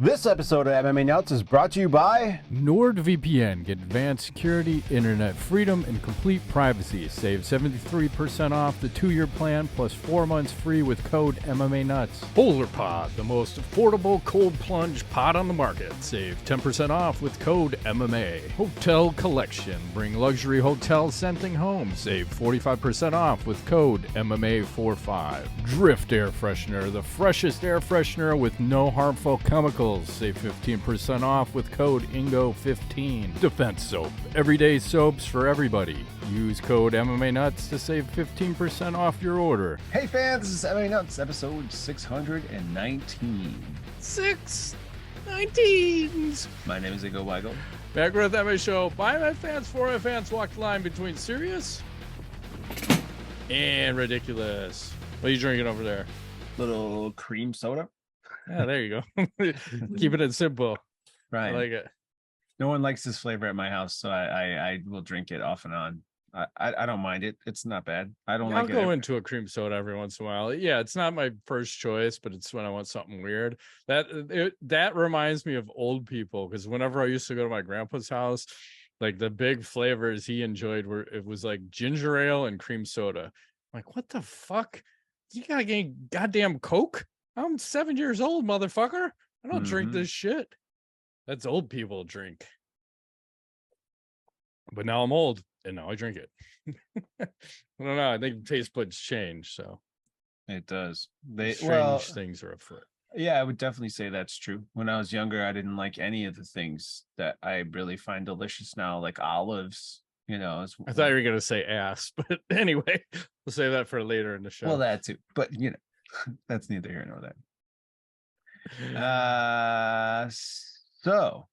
This episode of MMA Nuts is brought to you by NordVPN. Get advanced security, internet freedom, and complete privacy. Save 73% off the 2-year plan plus 4 months free with code MMANUTS. Polar Pod, the most affordable cold plunge pod on the market. Save 10% off with code MMA. Hotel Collection. Bring luxury hotel scenting home. Save 45% off with code MMA45. Drift Air Freshener, the freshest air freshener with no harmful chemicals. Save 15% off with code INGO15. Defense Soap. Everyday soaps for everybody. Use code MMA Nuts to save 15% off your order. Hey fans, this is MMA Nuts, episode 619. 619. My name is Igor Weigel. Back with MMA Show. By my fans, for my fans, walk the line between serious and ridiculous. What are you drinking over there? Little cream soda. Yeah, there you go. Keeping it simple. Right. I like it. No one likes this flavor at my house, so I will drink it off and on. I don't mind it. It's not bad. I don't like it. I'll go into a cream soda every once in a while. Yeah, it's not my first choice, but it's when I want something weird. That reminds me of old people, because whenever I used to go to my grandpa's house, like the big flavors he enjoyed it was like ginger ale and cream soda. I'm like, what the fuck? You gotta get goddamn Coke? I'm 7 years old, motherfucker. I don't drink this shit. That's old people drink. But now I'm old, and now I drink it. I don't know. I think taste buds change, so It does. Strange things are afoot. Yeah, I would definitely say that's true. When I was younger, I didn't like any of the things that I really find delicious now, like olives. You know, I thought you were gonna say ass, but anyway, we'll save that for later in the show. Well, that too, but you know. That's neither here nor there. So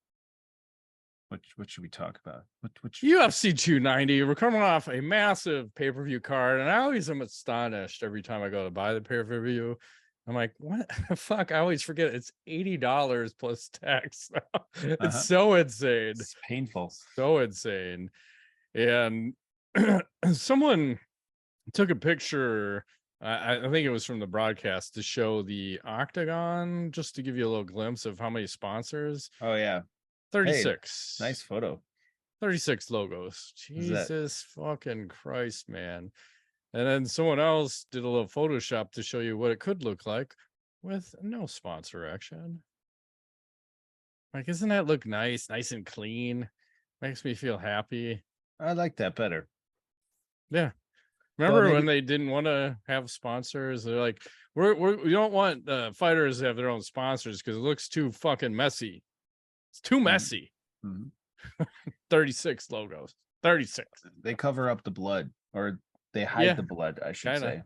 what should we talk about? What UFC 290. We're coming off a massive pay-per-view card, and I always am astonished every time I go to buy the pay-per-view. I'm like, what the fuck? I always forget it's $80 plus tax. It's so insane. It's painful. So insane. And someone took a picture. I think it was from the broadcast to show the octagon, just to give you a little glimpse of how many sponsors. Oh yeah, 36. Hey, nice photo. 36 logos. Jesus fucking Christ, man. And then someone else did a little Photoshop to show you what it could look like with no sponsor action. Like, isn't that look nice and clean? Makes me feel happy. I like that better. Yeah. Remember when they didn't want to have sponsors? They're like, we don't want fighters to have their own sponsors because it looks too fucking messy. It's too messy. 36 logos. 36. They cover up the blood, or they hide the blood, I should say.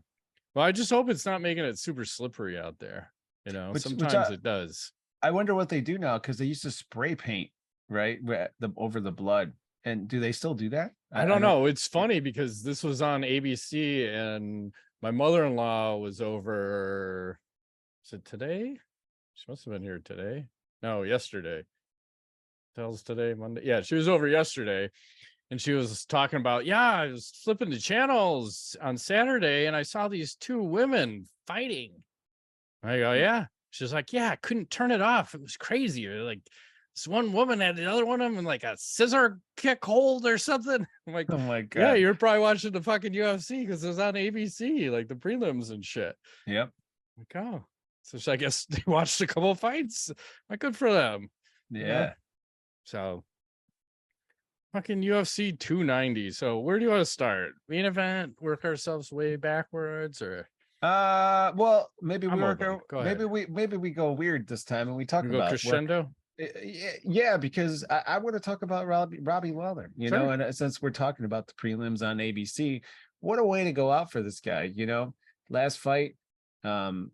Well, I just hope it's not making it super slippery out there. You know, sometimes it does. I wonder what they do now, because they used to spray paint, right, over the blood. And do they still do that? I don't know. It's funny because this was on ABC and my mother-in-law was over. Is it today? She must have been here today. No, yesterday. Tells today, Monday. Yeah, she was over yesterday and she was talking about, I was flipping the channels on Saturday and I saw these two women fighting. I go, yeah. She's like, I couldn't turn it off. It was crazy. Like, this one woman had the other one of them in like a scissor kick hold or something. I'm like, oh my God. Yeah, you're probably watching the fucking UFC because it was on ABC, like the prelims and shit. Yep. Like, oh. So I guess they watched a couple of fights. Like, good for them. Yeah. So fucking UFC 290. So where do you want to start? Main event, work ourselves way backwards, or well, maybe we go weird this time and we talk about crescendo. Yeah, because I want to talk about Robbie Lawler, you know, and since we're talking about the prelims on ABC, what a way to go out for this guy, you know. Last fight, looking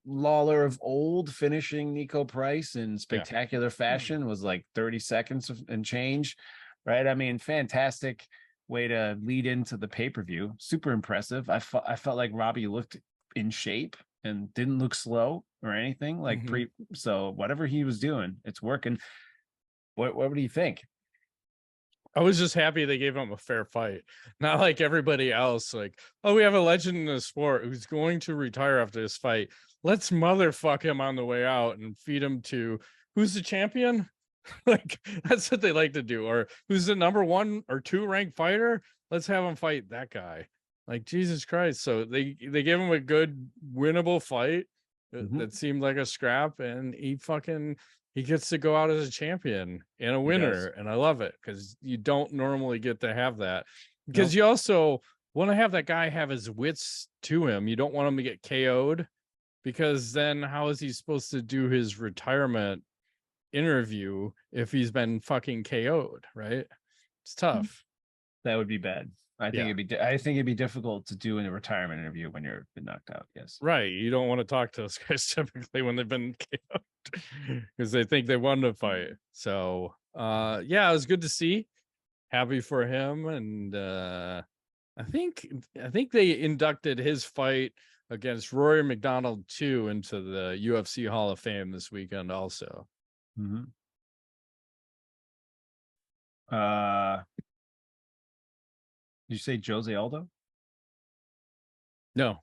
Lawler of old, finishing Niko Price in spectacular fashion, was like 30 seconds and change, right? I mean, fantastic way to lead into the pay-per-view. Super impressive. I felt like Robbie looked in shape and didn't look slow or anything like so whatever he was doing, it's working. What do you think? I was just happy they gave him a fair fight. Not like everybody else, like, oh, we have a legend in the sport who's going to retire after this fight. Let's motherfuck him on the way out and feed him to who's the champion? Like, that's what they like to do. Or who's the number 1 or 2 ranked fighter? Let's have him fight that guy. Like, Jesus Christ. So they gave him a good winnable fight that seemed like a scrap, and he gets to go out as a champion and a winner. And I love it, because you don't normally get to have that, because you also want to have that guy have his wits to him. You don't want him to get KO'd, because then how is he supposed to do his retirement interview if he's been fucking KO'd, right? It's tough. That would be bad. I think it'd be difficult to do in a retirement interview when you're been knocked out. Yes. Right. You don't want to talk to those guys typically when they've been KO'd, because they think they won the fight. So it was good to see. Happy for him. And I think they inducted his fight against Rory McDonald 2 into the UFC Hall of Fame this weekend also. Did you say Jose Aldo? No,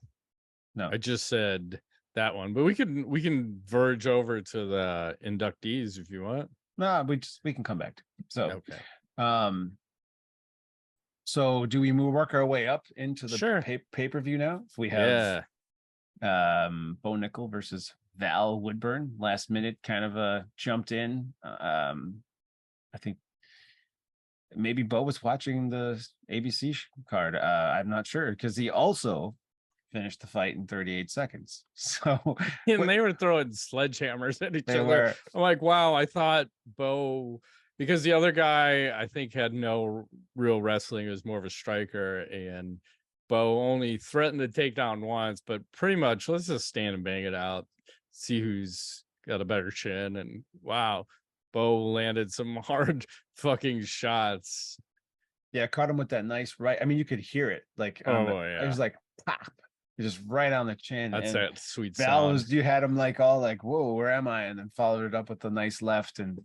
I just said that one, but we can verge over to the inductees if you want. No, we can come back to it. So okay. So do we work our way up into the pay-per-view now? If we have Bo Nickal versus Val Woodburn, last minute kind of jumped in. I think maybe Bo was watching the ABC card. I'm not sure, because he also finished the fight in 38 seconds. So and they were throwing sledgehammers at each other. I'm like, wow, I thought Bo, because the other guy I think had no real wrestling, it was more of a striker, and Bo only threatened to take down once, but pretty much let's just stand and bang it out, see who's got a better chin. And wow, Bo landed some hard fucking shots. Yeah, caught him with that nice right. I mean, you could hear it. Like, it was like pop, just right on the chin. That's that sweet Val sound. You had him like all like, whoa, where am I? And then followed it up with a nice left, and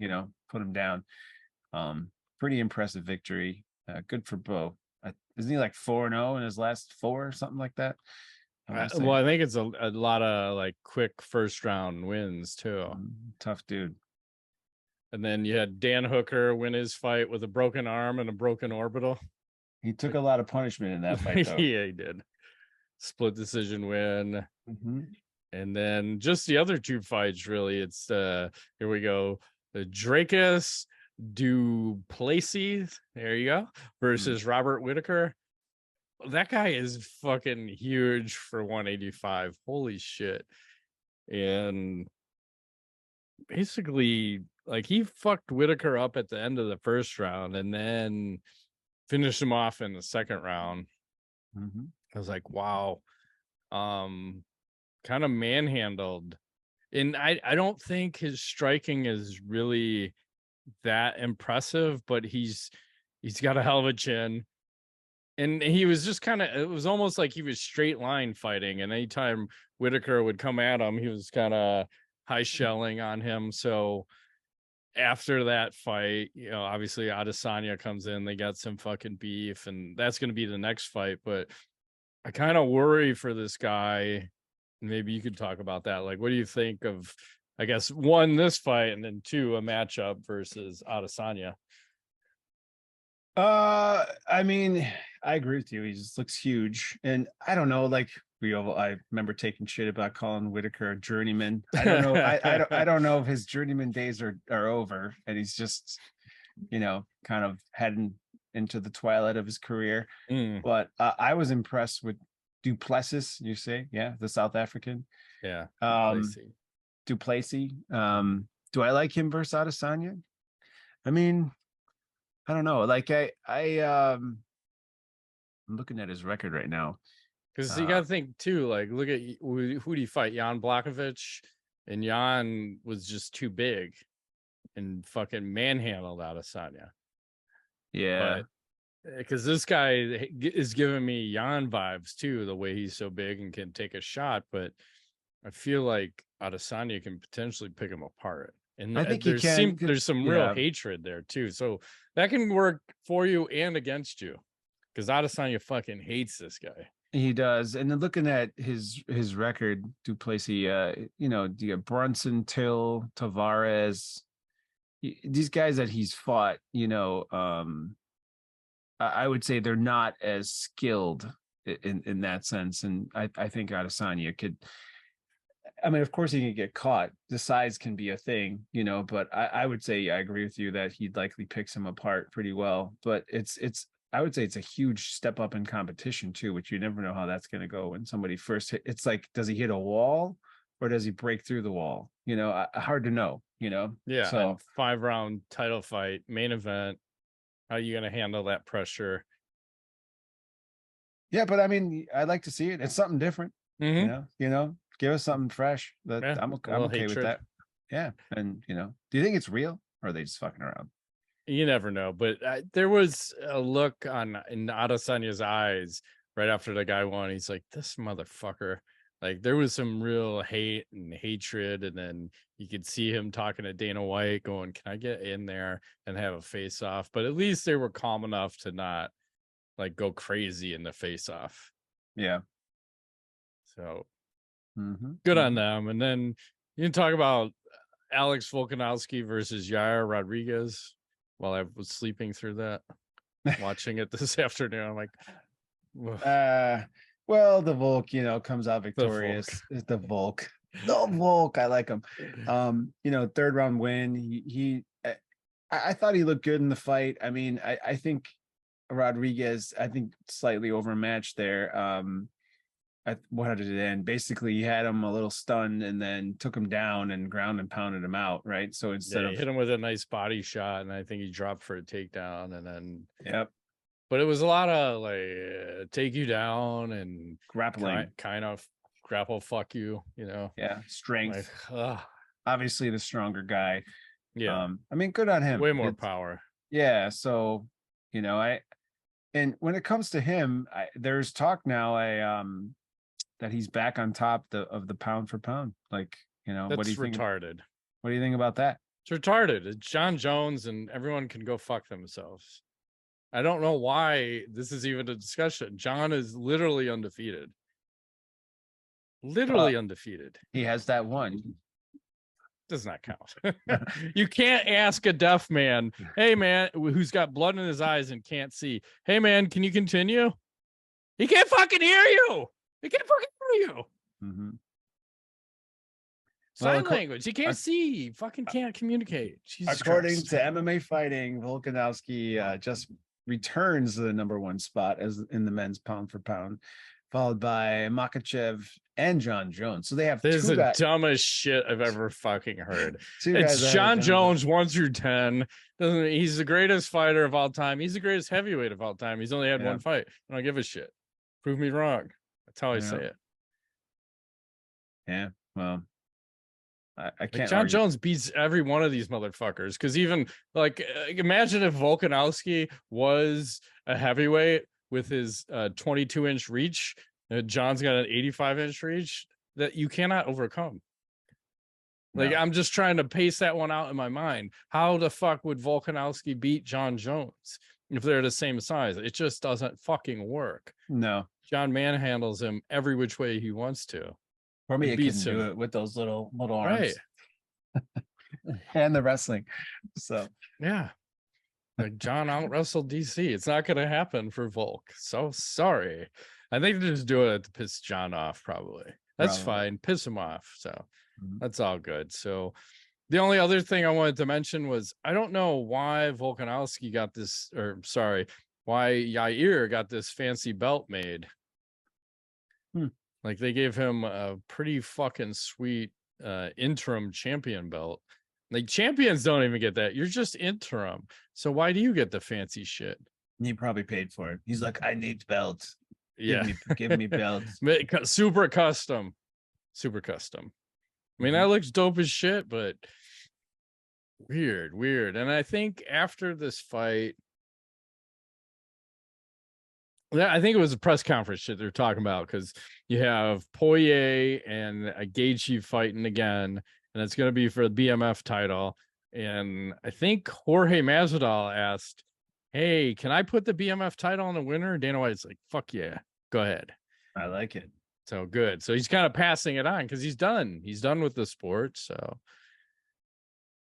put him down. Pretty impressive victory. Good for Bo. Isn't he like 4-0 in his last 4 or something like that? Well, I think it's a lot of like quick first round wins too. Tough dude. And then you had Dan Hooker win his fight with a broken arm and a broken orbital. He took a lot of punishment in that fight, though. Yeah, he did. Split decision win. And then just the other 2 fights, really. It's here we go. The Dricus du Plessis, there you go, versus Robert Whittaker. That guy is fucking huge for 185. Holy shit. And basically, like, he fucked Whittaker up at the end of the first round and then finished him off in the second round. I was like, wow. Kind of manhandled. And I don't think his striking is really that impressive, but he's got a hell of a chin. And he was just it was almost like he was straight line fighting. And anytime Whittaker would come at him, he was kind of high shelling on him. So after that fight, obviously Adesanya comes in, they got some fucking beef, and that's going to be the next fight. But I kind of worry for this guy. Maybe you could talk about that. Like, what do you think of, I guess, 1, this fight, and then 2, a matchup versus Adesanya? I mean, I agree with you. He just looks huge, and I don't know. Like, I remember taking shit about calling Whittaker a journeyman. I don't know. I don't know if his journeyman days are over, and he's just, kind of heading into the twilight of his career. But I was impressed with du Plessis. You say, the South African. Yeah. du Plessis. Do I like him versus Adesanya? I mean, I don't know. Like I'm looking at his record right now. Because you got to think too, like, look at who do you fight? Jan Blachowicz, and Jan was just too big and fucking manhandled Adesanya. Yeah. Because this guy is giving me Jan vibes too, the way he's so big and can take a shot. But I feel like Adesanya can potentially pick him apart. And I think he can. There's some real hatred there too. So that can work for you and against you. Because Adesanya fucking hates this guy. He does. And then looking at his record, Duplessis, you know, you got Brunson, Till, Tavares, these guys that he's fought, you know, I would say they're not as skilled in that sense. And I think Adesanya could, I mean, of course he can get caught. The size can be a thing, you know, but I would say I agree with you that he likely picks him apart pretty well. But I would say it's a huge step up in competition too, which you never know how that's going to go when somebody first hit. It's like, does he hit a wall or does he break through the wall? You know, hard to know, you know? Yeah. So 5-round title fight, main event. How are you going to handle that pressure? Yeah, but I mean, I'd like to see it. It's something different, you know, give us something fresh. That I'm okay with that. Yeah. And, you know, do you think it's real or are they just fucking around? You never know, but there was a look in Adesanya's eyes right after the guy won. He's like, this motherfucker. Like, there was some real hate and hatred, and then you could see him talking to Dana White going, can I get in there and have a face-off? But at least they were calm enough to not, like, go crazy in the face-off. Yeah. So, good on them. And then you can talk about Alex Volkanovski versus Yair Rodriguez. While I was sleeping through that, watching it this afternoon, I'm like, well, the Volk, you know, comes out victorious. The Volk, I like him. You know, 3rd round win. I thought he looked good in the fight. I mean, I think Rodriguez, slightly overmatched there. What did it end? Basically, he had him a little stunned and then took him down and ground and pounded him out, right? So instead of hit him with a nice body shot, and I think he dropped for a takedown, and then but it was a lot of like take you down and grappling, kind of grapple fuck you, you know. Yeah, strength. Like, obviously the stronger guy. Yeah, I mean, good on him. Way more power. Yeah, so you know, and when it comes to him, there's talk now. That he's back on top of the pound for pound. Like, you know, that's what do you think? Retarded. What do you think about that? It's retarded. It's Jon Jones, and everyone can go fuck themselves. I don't know why this is even a discussion. Jon is literally undefeated. Undefeated. He has that one. Does not count. You can't ask a deaf man, hey man, who's got blood in his eyes and can't see, hey man, can you continue? He can't fucking hear you. He can't fucking hear you. Sign language. He can't see. He fucking can't communicate. Jesus according Christ. to MMA Fighting, Volkanovski just returns to the #1 spot as in the men's pound for pound, followed by Makhachev and Jon Jones. So they have this is the dumbest shit I've ever fucking heard. It's Jon Jones 1 through 10. He's the greatest fighter of all time. He's the greatest heavyweight of all time. He's only had one fight. I don't give a shit. Prove me wrong. That's how I say it. Yeah, well, I can't. Like Jon Jones beats every one of these motherfuckers. Because even like, imagine if Volkanovski was a heavyweight with his 22-inch reach. Jon's got an 85-inch reach that you cannot overcome. Like, I'm just trying to pace that one out in my mind. How the fuck would Volkanovski beat Jon Jones if they're the same size? It just doesn't fucking work. No. Jon manhandles him every which way he wants to. For me, it can do it with those little arms. Right. And the wrestling. So yeah. Like Jon out wrestled DC. It's not gonna happen for Volk. So sorry. I think they just do it to piss Jon off, probably. That's fine. Piss him off. So that's all good. So the only other thing I wanted to mention was I don't know why Volkanovski got this, or sorry, why Yair got this fancy belt made. Like they gave him a pretty fucking sweet interim champion belt. Like champions don't even get that. You're just interim. So why do you get the fancy shit? He probably paid for it. He's like, I need belts. Yeah. Give me belts. Super custom. I mean, that looks dope as shit, but weird. And I think after this fight, I think it was a press conference shit they're talking about, because you have Poirier and Gaethje fighting again, and it's going to be for the BMF title. And I think Jorge Masvidal asked, hey, can I put the BMF title on the winner? Dana White's like, fuck yeah, go ahead. I like it. So good. So he's kind of passing it on because he's done with the sport. So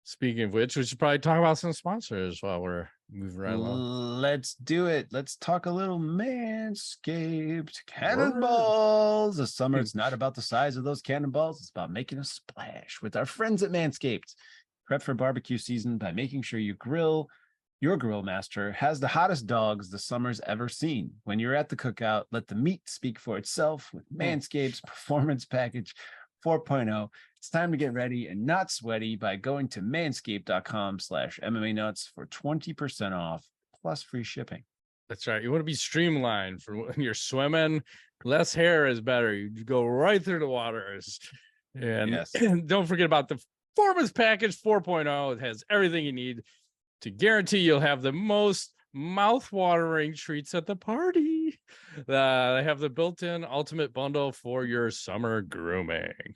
speaking of which, we should probably talk about some sponsors while we're moving right along. Let's do it. Let's talk a little Manscaped cannonballs. The summer, it's not about the size of those cannonballs. It's about making a splash with our friends at Manscaped. Prep for barbecue season by making sure your grill master has the hottest dogs the summer's ever seen. When you're at the cookout, let the meat speak for itself with Manscaped's Performance Package 4.0. It's time to get ready and not sweaty by going to manscaped.com/MMANuts for 20% off plus free shipping. That's right. You want to be streamlined for when you're swimming. Less hair is better. You go right through the waters. And, Yes. and don't forget about the Performance Package 4.0. It has everything you need to guarantee you'll have the most mouth-watering treats at the party. They have the built-in ultimate bundle for your summer grooming.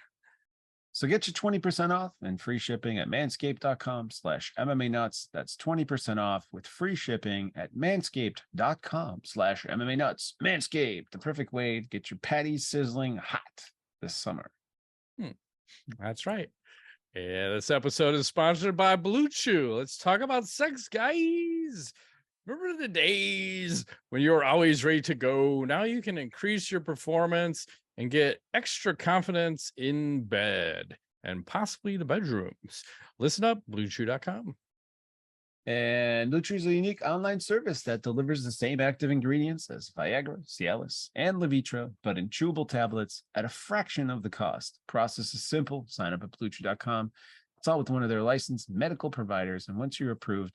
So get your 20% off and free shipping at manscaped.com/MMANuts. That's 20% off with free shipping at manscaped.com/MMANuts. Manscaped, the perfect way to get your patties sizzling hot this summer. That's right. Yeah, this episode is sponsored by Blue Chew. Let's talk about sex, guys. Remember the days when you were always ready to go? Now you can increase your performance and get extra confidence in bed and possibly the bedrooms. Listen up, BlueChew.com. And Blue Chew is a unique online service that delivers the same active ingredients as Viagra, Cialis, and Levitra, but in chewable tablets at a fraction of the cost. Process is simple. Sign up at BlueChew.com. It's all with one of their licensed medical providers, and once you're approved,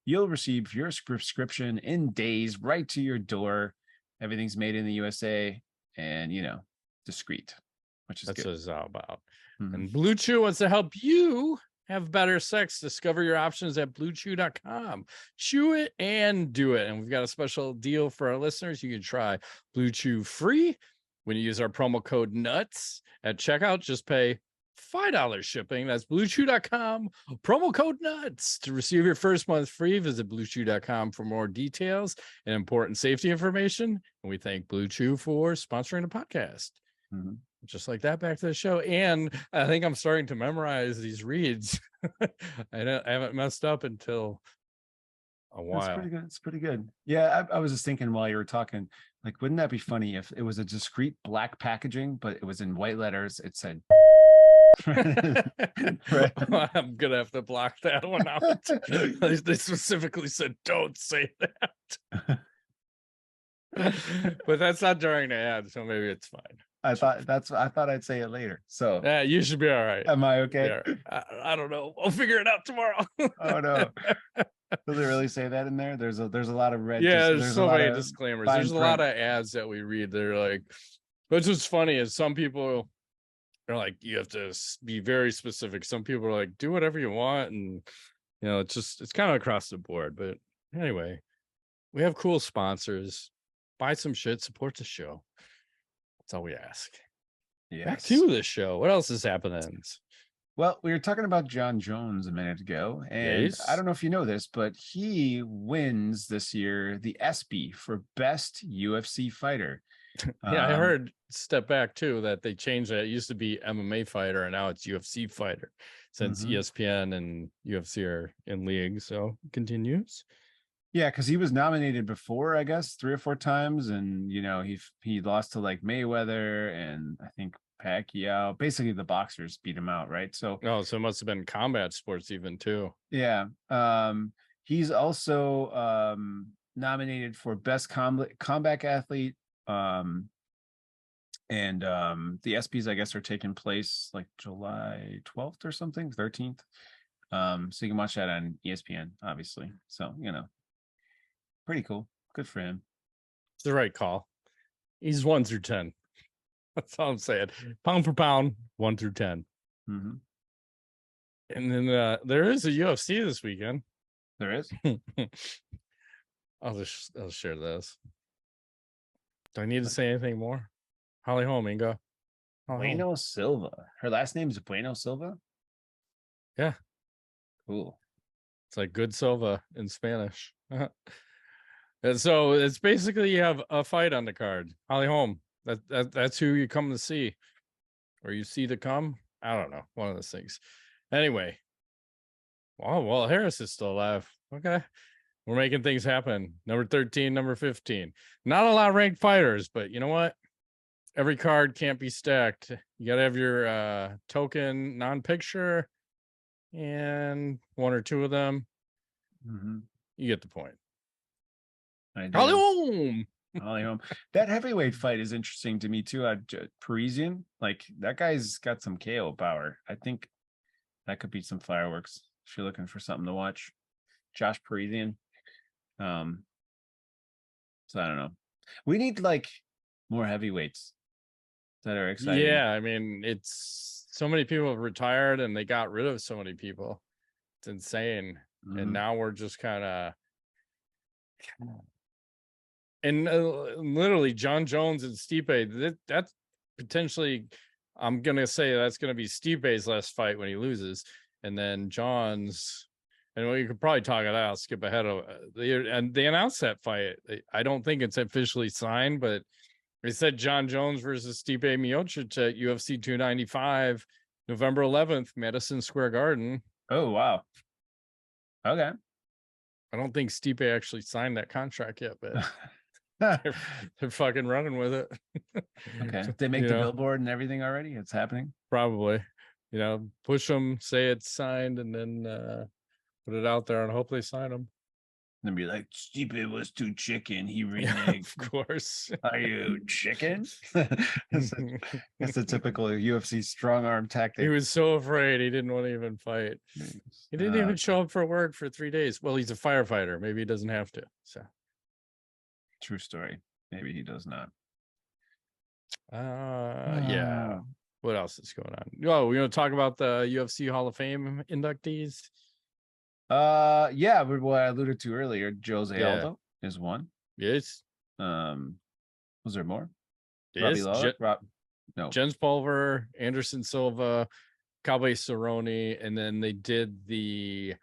you'll receive your prescription in days right to your door. Everything's made in the USA and, discreet, which is That's good. what it's all about. Mm-hmm. And Blue Chew wants to help you have better sex. Discover your options at BlueChew.com. Chew it and do it. And we've got a special deal for our listeners. You can try Blue Chew free when you use our promo code NUTS at checkout. Just pay $5 shipping. That's BlueChew.com. Promo code NUTS to receive your first month free. Visit BlueChew.com for more details and important safety information. And we thank Blue Chew for sponsoring the podcast. Mm-hmm. Just like that, back to the show. And I think I'm starting to memorize these reads. I haven't messed up until a while. That's pretty good. It's pretty good. Yeah, I was just thinking while you were talking, like, wouldn't that be funny if it was a discreet black packaging, but it was in white letters? It said, right. I'm gonna have to block that one out. They specifically said, don't say that. But that's not during the ad, so maybe it's fine. I thought I'd say it later. So yeah, you should be all right. Am I okay? Yeah. I don't know. I'll figure it out tomorrow. Oh no. Does it really say that in there? There's a lot of red. Yeah, there's so many disclaimers. There's a lot of ads that we read. They're like, which is funny is some people are like, you have to be very specific. Some people are like, do whatever you want. And it's kind of across the board. But anyway, we have cool sponsors. Buy some shit, support the show. That's all we ask. Yes. Back to the show. What else is happening? Well, we were talking about Jon Jones a minute ago, and yes. I don't know if you know this, but he wins this year the ESPY for Best UFC Fighter. Yeah, I heard, step back too, that they changed it. It used to be MMA Fighter, and now it's UFC Fighter, since ESPN and UFC are in league. So it continues. Yeah, because he was nominated before, I guess, 3 or 4 times, and he lost to like Mayweather and I think Pacquiao. Basically, the boxers beat him out, right? So it must have been combat sports even too. Yeah, he's also nominated for Best Comeback Athlete, and the ESPYs, I guess, are taking place like July 12th or something, 13th. So you can watch that on ESPN, obviously. So pretty cool. Good for him. It's the right call. He's 1 through 10. That's all I'm saying. Pound for pound, 1 through 10. Mm-hmm. And then there is a UFC this weekend. There is. I'll share this. Do I need to say anything more? Holly Holm, Ingo. Bueno Silva. Her last name is Bueno Silva. Yeah. Cool. It's like good Silva in Spanish. And so it's basically you have a fight on the card. Holly Holm. That's who you come to see. Or you see to come. I don't know. One of those things. Anyway. Well, Harris is still alive. Okay. We're making things happen. Number 13, number 15. Not a lot of ranked fighters, but you know what? Every card can't be stacked. You got to have your token non-picture and one or two of them. Mm-hmm. You get the point. I do. Holly Holm. That heavyweight fight is interesting to me too. Parisian, like that guy's got some KO power. I think that could be some fireworks if you're looking for something to watch. Josh Parisian. So I don't know. We need like more heavyweights that are exciting. Yeah, I mean, it's so many people have retired and they got rid of so many people. It's insane. Mm-hmm. And now we're just kind of and literally Jon Jones and Stipe, that's potentially, I'm gonna say that's gonna be Stipe's last fight when he loses, and then Jon's, and we could probably talk it out, skip ahead of and they announced that fight. I don't think it's officially signed, but they said Jon Jones versus Stipe Miocic at UFC 295, November 11th, Madison Square Garden. Oh wow. Okay. I don't think Stipe actually signed that contract yet, but they're fucking running with it. Okay. They make the billboard and everything already? It's happening? Probably. Push them, say it's signed, and then put it out there and hope they sign them. And be like, Stipe was too chicken. He reneged. Of course. Are you chicken? That's a typical UFC strong arm tactic. He was so afraid he didn't want to even fight. He didn't even show up for work for 3 days. Well, he's a firefighter. Maybe he doesn't have to. So, true story. Maybe he does not. Yeah. What else is going on? Oh, we want to talk about the UFC Hall of Fame inductees? Yeah, what I alluded to earlier, Jose Aldo is one. Yes. Was there more? Yes. Robbie Lawler? No. Jens Pulver, Anderson Silva, Cowboy Cerrone, and then they did the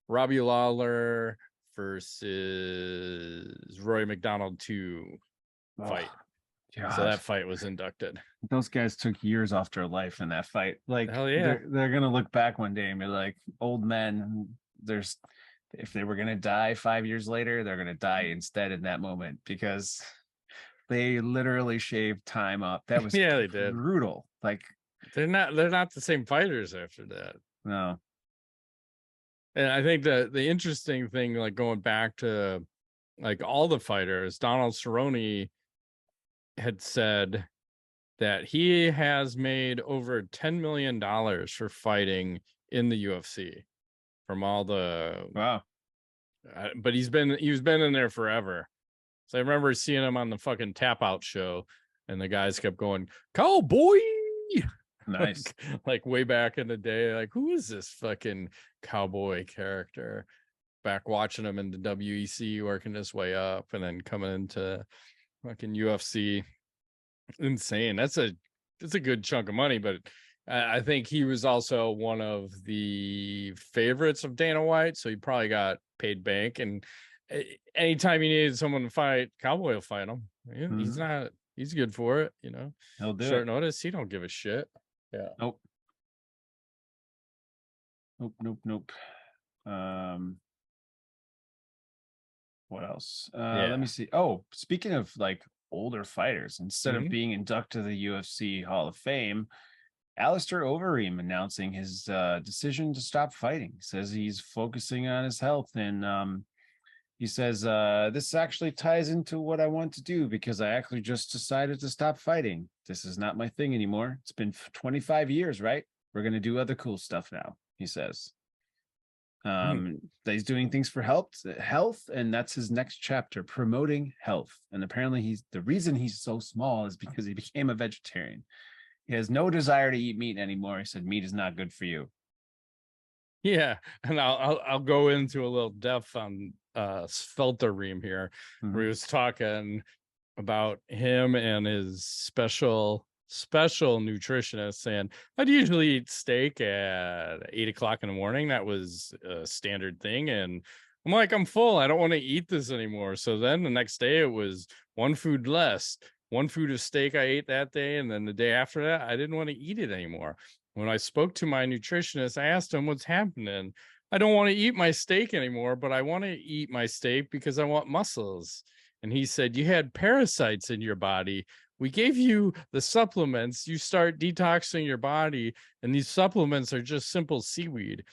Robbie Lawler versus Roy McDonald 2 fight. Gosh. So that fight was inducted. Those guys took years off their life in that fight. Like, hell yeah. They're gonna look back one day and be like, old men. If they were gonna die 5 years later, they're gonna die instead in that moment because they literally shaved time up. That was yeah, they did. Brutal. Like they're not the same fighters after that. No. And I think the interesting thing, like going back to like all the fighters, Donald Cerrone had said that he has made over $10 million for fighting in the UFC from all the but he's been in there forever. So I remember seeing him on the fucking Tap Out show, and the guys kept going, "Cowboy!" Nice. like way back in the day. Like, who is this fucking cowboy character? Back watching him in the WEC, working his way up, and then coming into fucking UFC. Insane. That's a good chunk of money, but I think he was also one of the favorites of Dana White, so he probably got paid bank. And anytime he needed someone to fight, Cowboy will fight him. He's good for it, He'll do short notice. He don't give a shit. Yeah. Nope. What else? Let me see. Oh, speaking of like older fighters, instead of being inducted to the UFC Hall of Fame, Alistair Overeem announcing his decision to stop fighting. Says he's focusing on his health, and he says this actually ties into what I want to do because I actually just decided to stop fighting. This is not my thing anymore. It's been 25 years, right? We're gonna do other cool stuff now, he says. That he's doing things for health, and that's his next chapter, promoting health. And apparently the reason he's so small is because he became a vegetarian. He has no desire to eat meat anymore. He said meat is not good for you. Yeah, and I'll go into a little depth on Sveltereem here, where he was talking about him and his special special nutritionist, and I'd usually eat steak at 8 o'clock in the morning. That was a standard thing. And I'm like, I'm full. I don't want to eat this anymore. So then the next day it was one food less, one food of steak I ate that day. And then the day after that, I didn't want to eat it anymore. When I spoke to my nutritionist, I asked him what's happening. I don't want to eat my steak anymore, but I want to eat my steak because I want muscles. And he said, you had parasites in your body. We gave you the supplements. You start detoxing your body, and these supplements are just simple seaweed.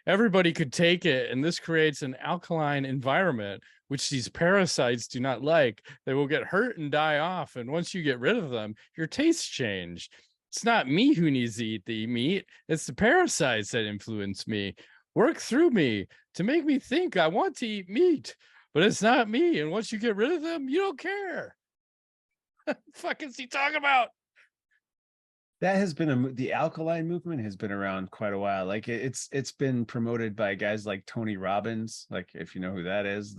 Everybody could take it, and this creates an alkaline environment, which these parasites do not like. They will get hurt and die off. And once you get rid of them, your tastes change. It's not me who needs to eat the meat. It's the parasites that influence me, work through me to make me think I want to eat meat, but it's not me. And once you get rid of them, you don't care. Fuck is he talking about? That has been the alkaline movement has been around quite a while. Like it's been promoted by guys like Tony Robbins, like if you know who that is,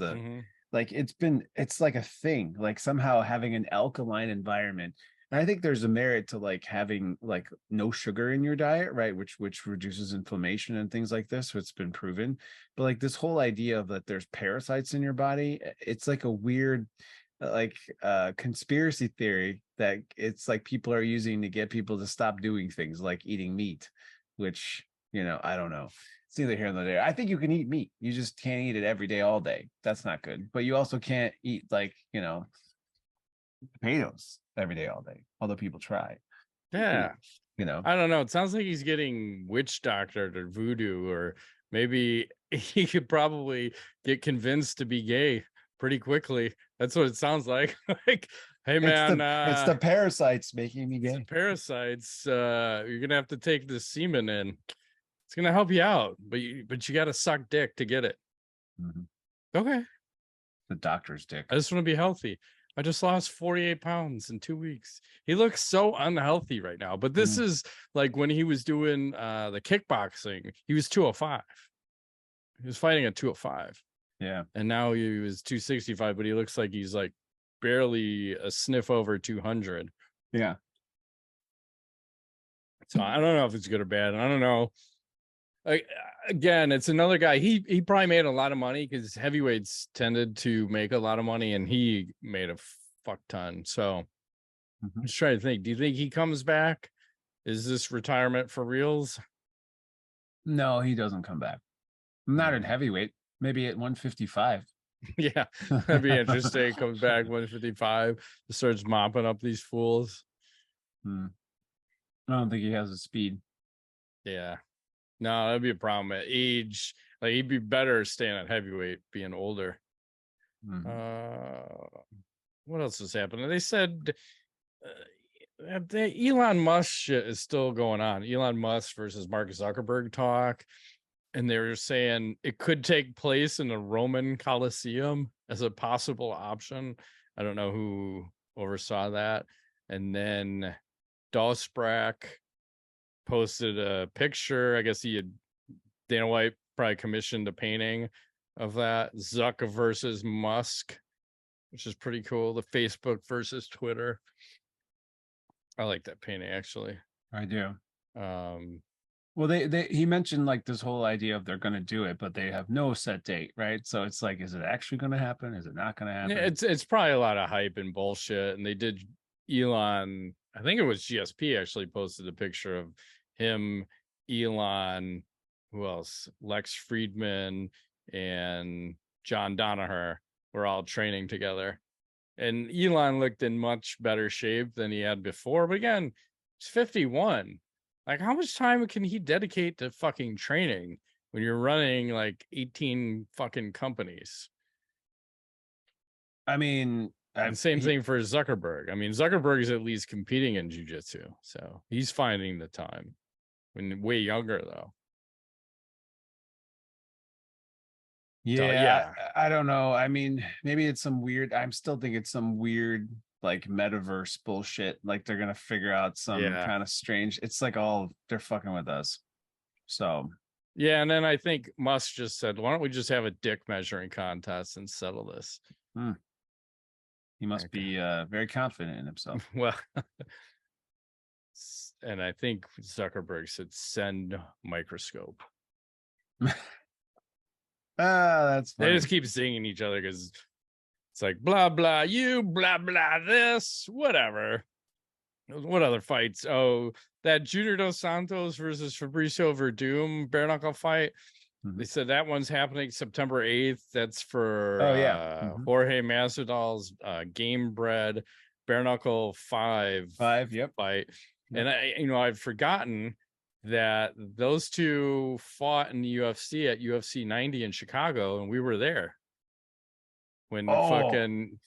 like it's like a thing, like somehow having an alkaline environment. And I think there's a merit to like having like no sugar in your diet, right? Which reduces inflammation and things like this. So it's been proven. But like this whole idea of that there's parasites in your body, it's like a weird like conspiracy theory that it's like people are using to get people to stop doing things like eating meat, which, you know, I don't know. It's neither here nor there. I think you can eat meat. You just can't eat it every day, all day. That's not good. But you also can't eat like, you know, potatoes every day, all day. Although people try. Yeah. You know, I don't know. It sounds like he's getting witch doctored or voodoo, or maybe he could probably get convinced to be gay pretty quickly. That's what it sounds like. Like, hey man, it's the parasites making me gay. Parasites. You're gonna have to take the semen in. It's gonna help you out, but you got to suck dick to get it. Okay. The doctor's dick. I just want to be healthy. I just lost 48 pounds in 2 weeks. He looks so unhealthy right now. But this is like when he was doing the kickboxing, he was 205. He was fighting at 205. Yeah. And now he was 265, but he looks like he's like barely a sniff over 200. Yeah. So I don't know if it's good or bad. I don't know. Again, it's another guy. He probably made a lot of money because heavyweights tended to make a lot of money, and he made a fuck ton. So I'm just trying to think. Do you think he comes back? Is this retirement for reals? No, he doesn't come back. Not at heavyweight. Maybe at 155. Yeah, that'd be interesting. Comes back 155, starts mopping up these fools. I don't think he has the speed. Yeah. No, that'd be a problem at age. Like he'd be better staying at heavyweight, being older. What else is happening? They said the Elon Musk shit is still going on. Elon Musk versus Mark Zuckerberg talk. And they were saying it could take place in a Roman Colosseum as a possible option. I don't know who oversaw that. And then Dosprach posted a picture. I guess Dana White probably commissioned a painting of that. Zuck versus Musk, which is pretty cool. The Facebook versus Twitter. I like that painting, actually. I do. Well, he mentioned like this whole idea of they're going to do it, but they have no set date, right? So it's like, is it actually going to happen? Is it not going to happen? Yeah, it's probably a lot of hype and bullshit. And they did Elon, I think it was GSP actually posted a picture of him, Elon, who else? Lex Friedman and John Danaher were all training together. And Elon looked in much better shape than he had before. But again, he's 51. Like, how much time can he dedicate to fucking training when you're running like 18 fucking companies? I mean, and same thing for Zuckerberg. I mean, Zuckerberg is at least competing in jiu-jitsu, so he's finding the time. When way younger though. Yeah, I don't know. I mean, maybe it's some weird. I'm still thinking it's some weird like metaverse bullshit. Like they're gonna figure out some kind of strange. It's like they're fucking with us. So yeah, and then I think Musk just said, "Why don't we just have a dick measuring contest and settle this?" He must be very confident in himself. Well, And I think Zuckerberg said send microscope. That's funny. They just keep singing each other because it's like blah blah you, blah blah this, whatever. What other fights? Oh, that Junior Dos Santos versus Fabricio Verdum bare knuckle fight. They said that one's happening September 8th. That's for Jorge Masvidal's Game Bred bare knuckle 5 fight. And I've forgotten that those two fought in the UFC at UFC 90 in Chicago, and we were there. When fucking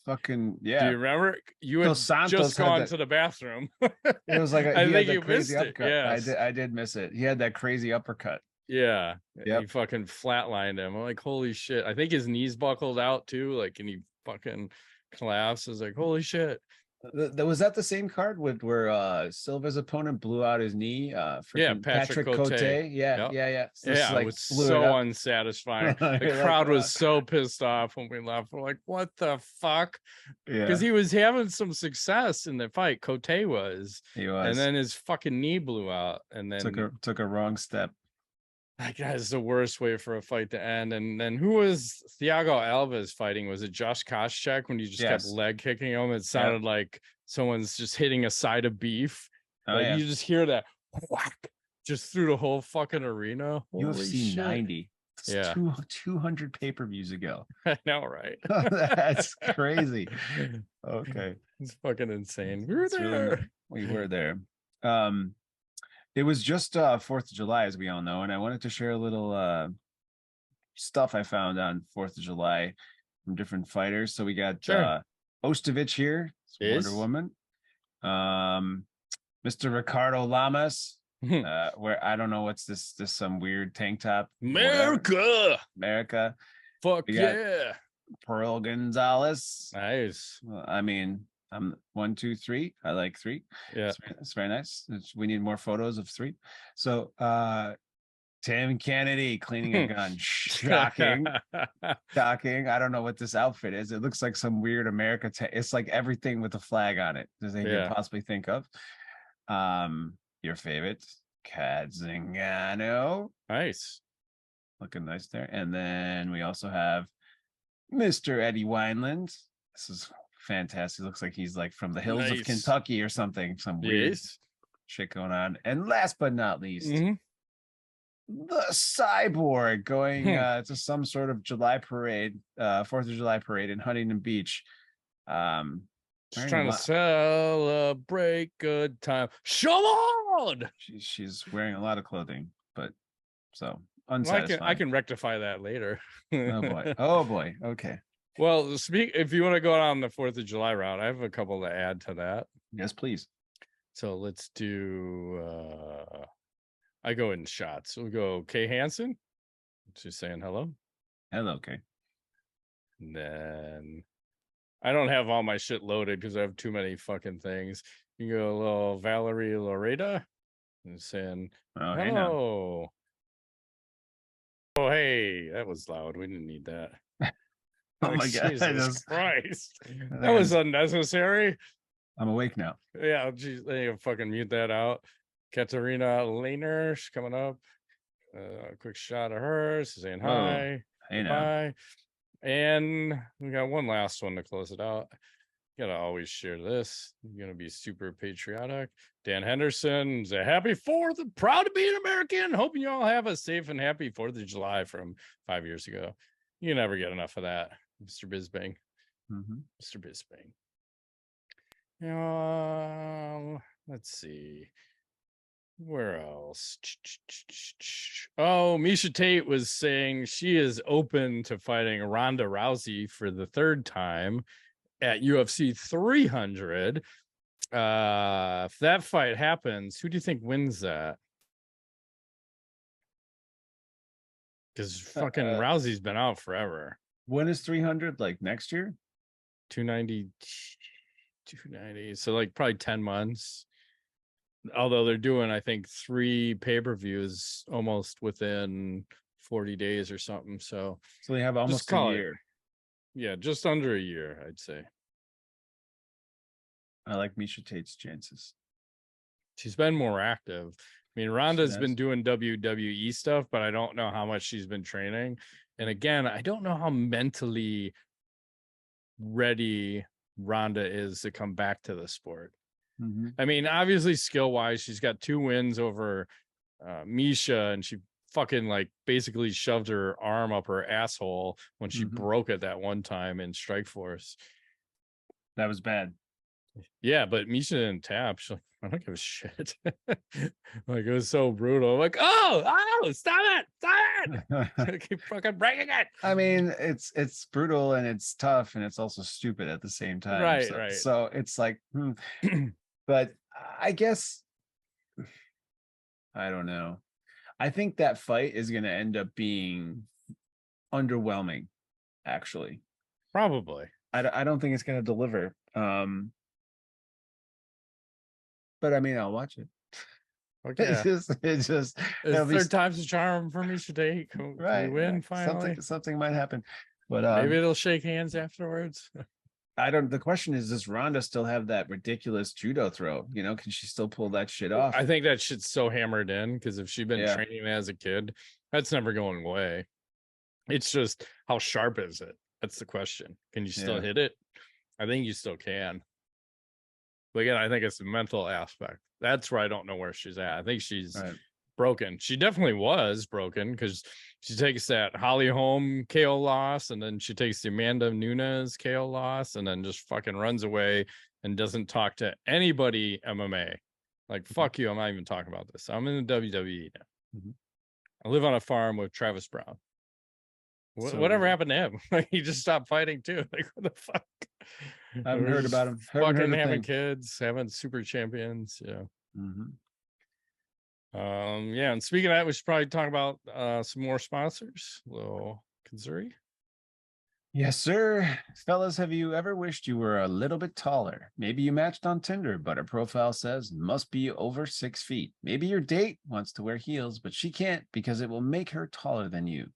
yeah. Do you remember? You had just gone to the bathroom. It was like I think you crazy missed uppercut. it. Yes. I did miss it. He had that crazy uppercut. Yeah. He fucking flatlined him. I'm like, holy shit. I think his knees buckled out too. Like, and he fucking collapsed. I was like, holy shit. Was that the same card where Silva's opponent blew out his knee? Patrick Cote. Yeah. So it was so unsatisfying. The crowd was so pissed off when we left. We're like, what the fuck? Because he was having some success in the fight. Cote was. He was. And then his fucking knee blew out. And then took a wrong step. That guy's the worst way for a fight to end. And then who was Thiago Alves fighting? Was it Josh Koscheck when you just kept leg kicking him? It sounded like someone's just hitting a side of beef. You just hear that whack just through the whole fucking arena. Holy UFC shit. 90. 200 pay-per-views ago. I know, right? That's crazy. Okay. It's fucking insane. We were there. We were there. It was just 4th of July, as we all know, and I wanted to share a little stuff I found on 4th of July from different fighters. So we got Ostovich here, Wonder Woman. Mr. Ricardo Lamas, where I don't know what's this some weird tank top. America. Fuck yeah. Pearl Gonzalez. Nice. Well, I mean, I'm 1, 2, 3. I like 3. Yeah, it's very nice. We need more photos of 3. So Tim Kennedy cleaning a gun. Shocking. I don't know what this outfit is. It looks like some weird America. It's like everything with a flag on it. Does anything you can possibly think of? Your favorite, Kat Zingano. Nice. Looking nice there. And then we also have Mr. Eddie Wineland. This is fantastic. Looks like he's like from the hills of Kentucky or something. Some weird shit going on. And last but not least, the Cyborg going to some sort of July parade, 4th of July parade in Huntington Beach. Just trying to celebrate good time. Show on. She's wearing a lot of clothing, but so unsatisfying. I can rectify that later. Oh boy. Okay. Well, if you want to go on the 4th of July route, I have a couple to add to that. Yes, please. So let's do I go in shots. We'll go Kay Hansen. She's saying hello. Hello, Kay. And then I don't have all my shit loaded because I have too many fucking things. You go a little Valerie Loretta and saying hello. Hey now. Oh, hey, that was loud. We didn't need that. Oh my God. Jesus Christ. That was unnecessary. I'm awake now. Yeah, geez, they can fucking mute that out. Katerina Lehner, she's coming up. A quick shot of her saying hi. Hey now. Bye. And we got one last one to close it out. Gotta always share this. You're gonna be super patriotic. Dan Henderson is a happy 4th. Proud to be an American. Hoping you all have a safe and happy 4th of July from 5 years ago. You never get enough of that, Mr. Bisbing. Mr. Bisbing. Let's see. Where else? Oh, Miesha Tate was saying she is open to fighting Ronda Rousey for the 3rd time at UFC 300. If that fight happens, who do you think wins that? Because fucking Rousey's been out forever. When is 300? Like next year? 290. So like probably 10 months. Although they're doing, I think, 3 pay-per-views almost within 40 days or something. So they have almost a year. Yeah, just under a year, I'd say. I like Miesha Tate's chances. She's been more active. I mean, Ronda's been doing WWE stuff, but I don't know how much she's been training. And again, I don't know how mentally ready Ronda is to come back to the sport. I mean, obviously, skill wise, she's got 2 wins over Miesha, and she fucking like basically shoved her arm up her asshole when she broke it that one time in Strikeforce. That was bad. Yeah, but Miesha didn't tap. She's like, I don't give a shit. Like, it was so brutal. I'm like, oh, stop it. Keep fucking breaking it. I mean, it's brutal and it's tough and it's also stupid at the same time. Right. So it's like, but I guess, I don't know. I think that fight is going to end up being underwhelming, actually. Probably. I don't think it's going to deliver. But I mean, I'll watch it. Okay. It's just third time's the charm for Miesha Tate. Right. We win finally. Something might happen. But maybe it'll shake hands afterwards. The question is, does Ronda still have that ridiculous judo throw? You know, can she still pull that shit off? I think that shit's so hammered in, because if she's been training as a kid, that's never going away. It's just, how sharp is it? That's the question. Can you still hit it? I think you still can. But again, I think it's the mental aspect. That's where I don't know where she's at. I think she's broken. She definitely was broken, because she takes that Holly Holm KO loss, and then she takes the Amanda Nunes KO loss, and then just fucking runs away and doesn't talk to anybody MMA. Like, fuck you, I'm not even talking about this. I'm in the WWE now. I live on a farm with Travis Brown. Whatever happened to him? Like, he just stopped fighting too. Like, what the fuck? I haven't heard about him. Fucking having kids, having super champions. Yeah. And speaking of that, we should probably talk about some more sponsors. Little Kazuri. Yes, sir. Fellas, have you ever wished you were a little bit taller? Maybe you matched on Tinder, but her profile says must be over 6 feet. Maybe your date wants to wear heels, but she can't because it will make her taller than you.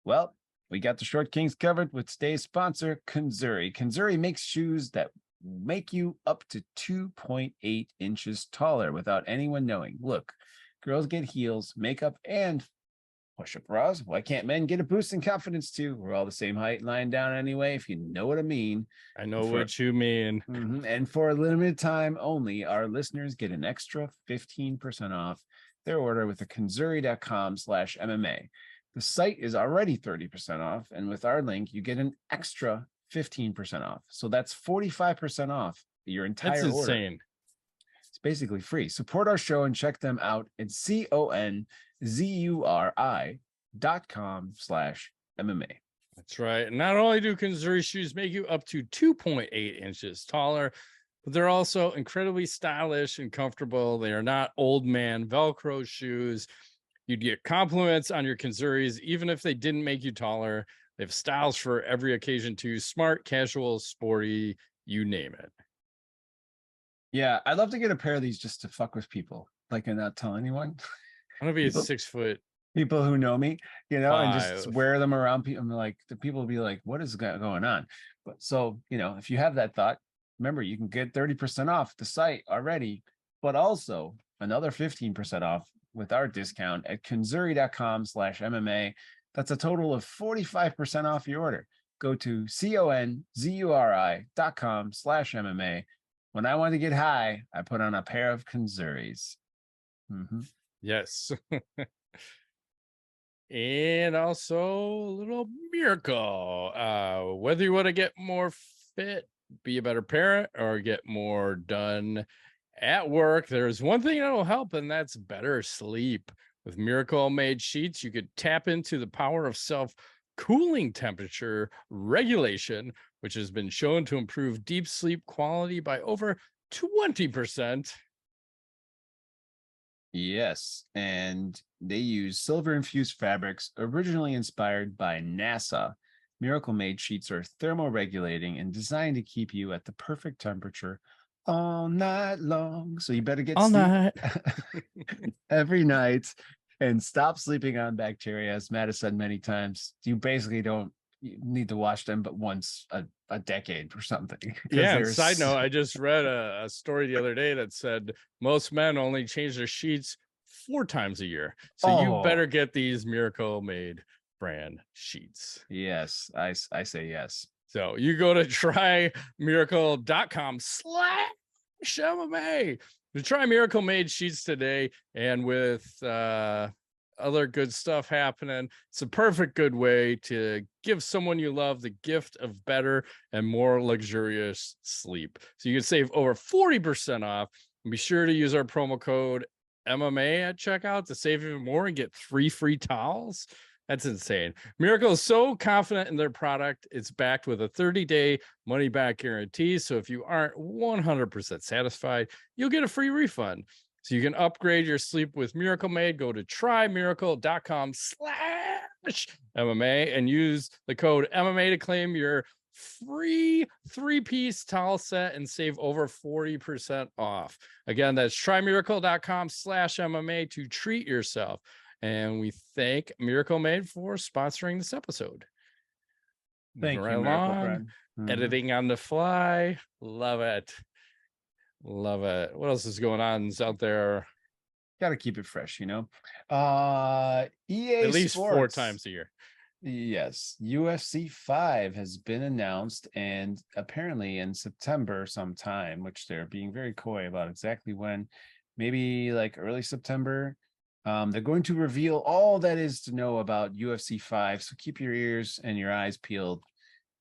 Well, we got the Short Kings covered with today's sponsor, Kazuri. Kazuri makes shoes that make you up to 2.8 inches taller without anyone knowing. Look, girls get heels, makeup, and push-up bras. Why can't men get a boost in confidence too? We're all the same height, lying down anyway, if you know what I mean. I know what you mean. And for a limited time only, our listeners get an extra 15% off their order with the Kazuri.com/MMA. The site is already 30% off, and with our link, you get an extra 15% off. So that's 45% off your entire order. That's insane. It's basically free. Support our show and check them out at CONZURI.com/MMA. That's right. And not only do Kazuri shoes make you up to 2.8 inches taller, but they're also incredibly stylish and comfortable. They are not old man Velcro shoes. You'd get compliments on your Kazuris, even if they didn't make you taller. They have styles for every occasion too. Smart, casual, sporty, you name it. Yeah, I'd love to get a pair of these just to fuck with people, like, and not tell anyone. I'm gonna be 6 foot. People who know me, you know, 5. And just wear them around people. I'm like, the people will be like, what is going on? But so, you know, if you have that thought, remember, you can get 30% off the site already, but also another 15% off with our discount at Kazuri.com/MMA. That's a total of 45% off your order. Go to CONZURI.com/MMA. When I want to get high, I put on a pair of Kazuris. Yes. And also a little miracle. Whether you want to get more fit, be a better parent, or get more done at work, there's one thing that will help, and that's better sleep. With Miracle Made sheets, you could tap into the power of self-cooling temperature regulation, which has been shown to improve deep sleep quality by over 20%. Yes, and they use silver-infused fabrics originally inspired by NASA. Miracle Made sheets are thermoregulating and designed to keep you at the perfect temperature all night long. So you better get all sleep night every night and stop sleeping on bacteria. As Matt has said many times, you basically don't you need to watch them, but once a decade or something. Yeah. And side note, I just read a story the other day that said most men only change their sheets 4 times a year. So you better get these Miracle Made brand sheets. Yes, I say yes. So you go to trymiracle.com/MMA to try Miracle Made sheets today. And with other good stuff happening, it's a perfect good way to give someone you love the gift of better and more luxurious sleep. So you can save over 40% off. And be sure to use our promo code MMA at checkout to save even more and get 3 free towels. That's insane. Miracle is so confident in their product. It's backed with a 30-day money-back guarantee. So if you aren't 100% satisfied, you'll get a free refund. So you can upgrade your sleep with Miracle Made. Go to trymiracle.com/MMA and use the code MMA to claim your free 3-piece towel set and save over 40% off. Again, that's trymiracle.com/MMA to treat yourself. And we thank Miracle Made for sponsoring this episode. Thank you, Miracle Brand. Editing on the fly. Love it. Love it. What else is going on out there? Got to keep it fresh, EA at least Sports. 4 times a year. Yes, UFC 5 has been announced, and apparently in September sometime, which they're being very coy about exactly when, maybe like early September. They're going to reveal all that is to know about UFC 5, so keep your ears and your eyes peeled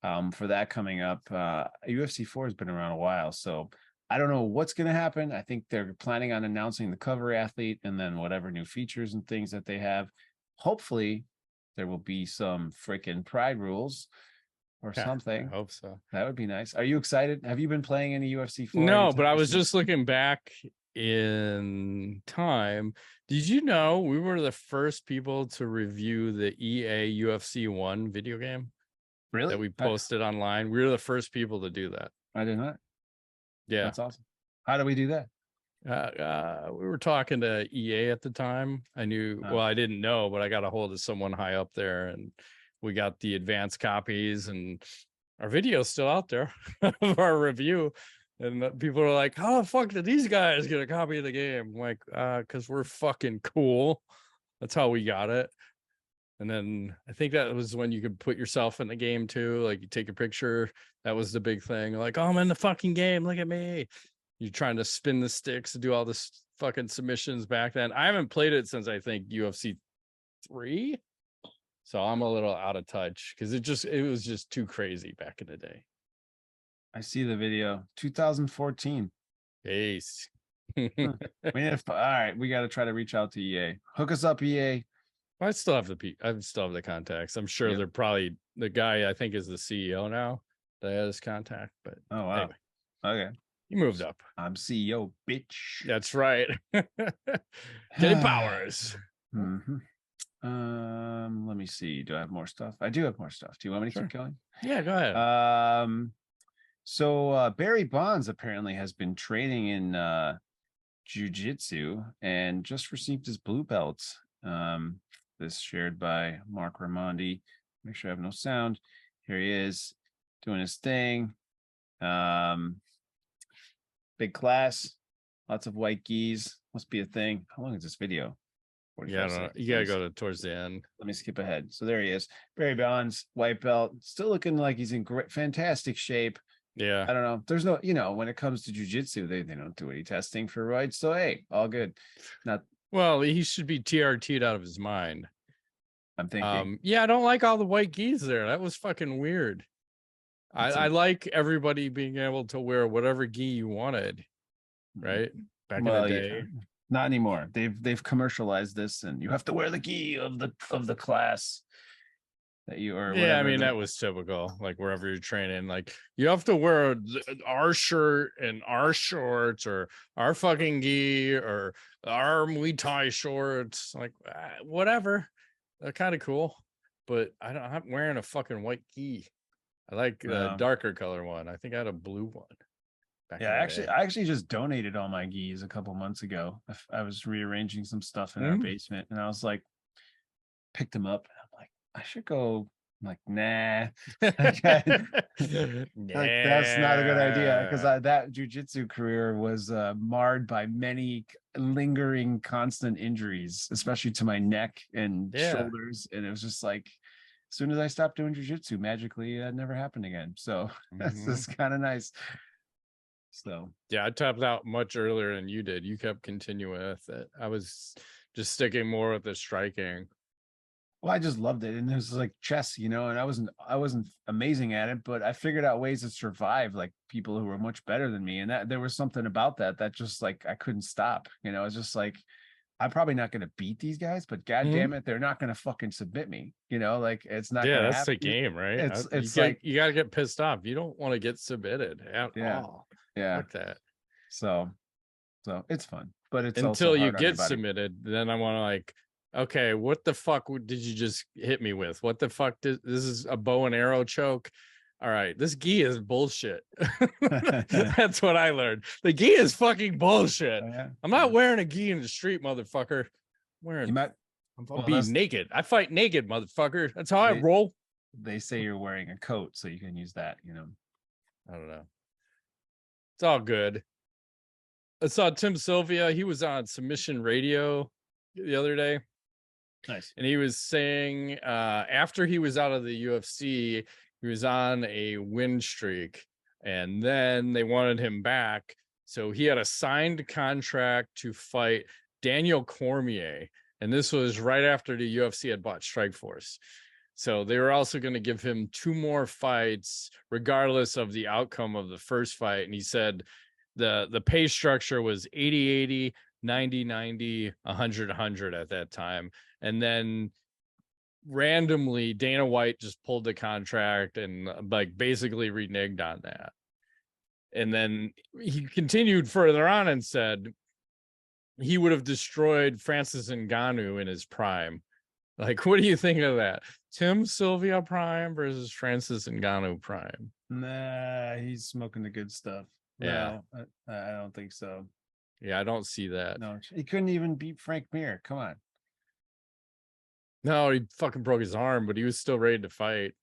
for that coming up. UFC 4 has been around a while, so I don't know what's going to happen. I think they're planning on announcing the cover athlete and then whatever new features and things that they have. Hopefully, there will be some freaking pride rules or something. I hope so. That would be nice. Are you excited? Have you been playing any UFC 4? No, but I was just looking back in time. Did you know we were the first people to review the EA UFC 1 video game? Really? That we posted online. We were the first people to do that. I did not. Yeah. That's awesome. How do we do that? We were talking to EA at the time. I knew, well, I didn't know, but I got a hold of someone high up there and we got the advanced copies and our video's still out there of our review. And people are like, how the fuck did these guys get a copy of the game? I'm like, because we're fucking cool. That's how we got it. And then I think that was when you could put yourself in the game too. Like you take a picture. That was the big thing. Like, oh, I'm in the fucking game. Look at me. You're trying to spin the sticks to do all this fucking submissions back then. I haven't played it since I think UFC 3. So I'm a little out of touch because it was just too crazy back in the day. I see the video. 2014. Ace. All right, we got to try to reach out to EA. Hook us up, EA. I still have the contacts. I'm sure they're probably the guy I think is the CEO now that has contact. But oh wow, anyway. Okay, he moved up. I'm CEO, bitch. That's right. Getting powers. Mm-hmm. Let me see. Do I have more stuff? I do have more stuff. Do you want me to keep going? Yeah, go ahead. So Barry Bonds apparently has been training in jiu-jitsu and just received his blue belt. This shared by Mark Raimondi. Make sure I have no sound. Here he is doing his thing. Big class, lots of white gis. Must be a thing. How long is this video? Yeah, you gotta go towards the end. Let me skip ahead. So there he is, Barry Bonds, white belt, still looking like he's in fantastic shape. Yeah, I don't know. There's no, when it comes to jiu-jitsu, they don't do any testing for roids. So hey, all good. Not well, he should be TRT'd out of his mind. I'm thinking. Yeah, I don't like all the white gis there. That was fucking weird. I like everybody being able to wear whatever gi you wanted, right? Back in the day. Yeah. Not anymore. They've commercialized this, and you have to wear the gi of the class that you are. Yeah, I mean that was typical. Like wherever you're training, like you have to wear our shirt and our shorts, or our fucking gi, or our Muay Thai shorts. Like whatever, they're kind of cool, but I'm not wearing a fucking white gi. I like the darker color one. I think I had a blue one. Yeah, I actually just donated all my gis a couple months ago. I was rearranging some stuff in our basement, and I was like, picked them up. And I'm like, I should go I'm like, nah. Like, that's not a good idea, because that jujitsu career was marred by many lingering constant injuries, especially to my neck and shoulders. And it was just like, as soon as I stopped doing jujitsu, magically that never happened again. So that's just kind of nice. So yeah, I tapped out much earlier than you did. You kept continuing with it. I was just sticking more with the striking. Well, I just loved it, and it was like chess, and I wasn't amazing at it, but I figured out ways to survive like people who were much better than me, and that there was something about that just like I couldn't stop. It's just like, I'm probably not going to beat these guys, but god damn it, they're not going to fucking submit me. Like, it's not going to that's happen. the game, right? It's like, you got to get pissed off. You don't want to get submitted at all. Yeah, like that. So it's fun, but it's until also you hard get submitted. Then I want to like, okay, what the fuck did you just hit me with? What the fuck? This is a bow and arrow choke. All right, this gi is bullshit. That's what I learned. The gi is fucking bullshit. I'm not wearing a gi in the street, motherfucker. I'm being naked. I fight naked, motherfucker. That's how I roll. They say you're wearing a coat, so you can use that. I don't know. It's all good. I saw Tim Sylvia. He was on Submission Radio the other day. Nice. And he was saying after he was out of the UFC, he was on a win streak, and then they wanted him back. So he had a signed contract to fight Daniel Cormier. And this was right after the UFC had bought Strikeforce. So they were also going to give him 2 more fights, regardless of the outcome of the first fight. And he said the pay structure was 80-80, 90-90, 100-100 at that time. And then randomly Dana White just pulled the contract and like basically reneged on that. And then he continued further on and said he would have destroyed Francis Ngannou in his prime. Like, what do you think of that? Tim Sylvia prime versus Francis Ngannou prime? Nah, he's smoking the good stuff. Yeah. No, I don't think so. Yeah, I don't see that. No, he couldn't even beat Frank Mir. Come on. No, he fucking broke his arm, but he was still ready to fight.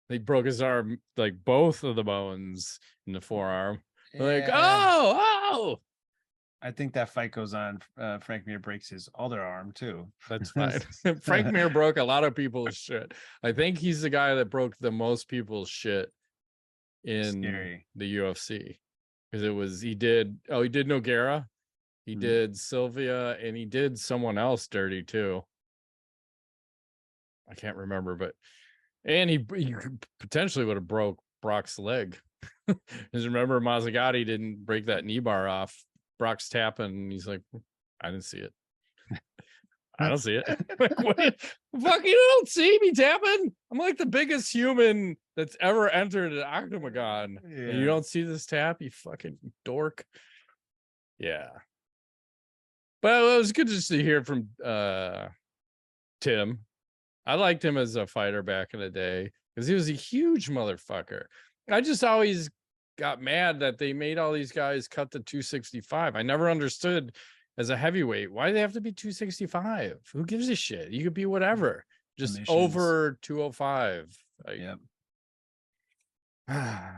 He broke his arm, like both of the bones in the forearm. Yeah. Like, oh! I think that fight goes on. Frank Mir breaks his other arm too. That's fine. Frank Mir broke a lot of people's shit. I think he's the guy that broke the most people's shit in the UFC. Because he did Nogueira, he did Sylvia, and he did someone else dirty too. I can't remember, and he potentially would have broke Brock's leg. Because remember, Mazzagatti didn't break that knee bar off. Brock's tapping, and he's like, I didn't see it. I don't see it. Fuck, you don't see me tapping? I'm like the biggest human that's ever entered an octagon. Yeah. And you don't see this tap, you fucking dork. Yeah. But it was good just to hear from Tim. I liked him as a fighter back in the day because he was a huge motherfucker. I just always got mad that they made all these guys cut to 265. I never understood as a heavyweight why they have to be 265. Who gives a shit? You could be whatever, just over 205. Like, yeah.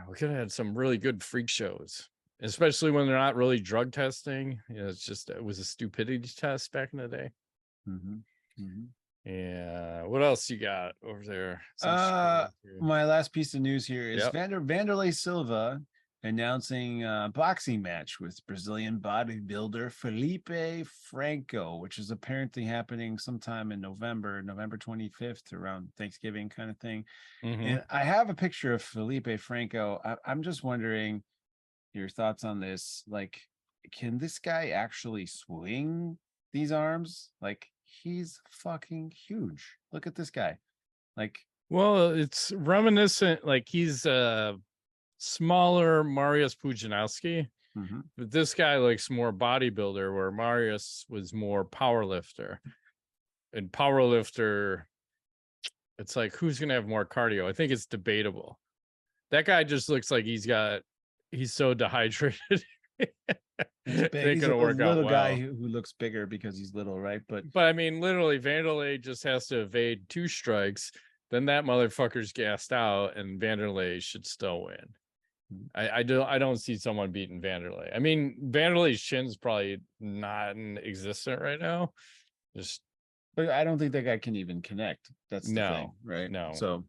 We could have had some really good freak shows, especially when they're not really drug testing. It was a stupidity test back in the day. Yeah. What else you got over there? My last piece of news here is Wanderlei Silva announcing a boxing match with Brazilian bodybuilder Felipe Franco, which is apparently happening sometime in November 25th, around Thanksgiving kind of thing. And I have a picture of Felipe Franco. I'm just wondering your thoughts on this. Like, can this guy actually swing these arms? Like, he's fucking huge. Look at this guy. Like, well, it's reminiscent, like he's smaller Mariusz Pudzianowski, but this guy looks more bodybuilder, where Mariusz was more powerlifter. And powerlifter, it's like, who's gonna have more cardio? I think it's debatable. That guy just looks like he's so dehydrated. He's a little guy who looks bigger because he's little, right? But I mean, literally, Wanderlei just has to evade 2 strikes, then that motherfucker's gassed out, and Wanderlei should still win. I don't see someone beating Wanderlei. I mean, Vanderlei's chin's probably non-existent right now. But I don't think that guy can even connect. That's the thing, right? No. So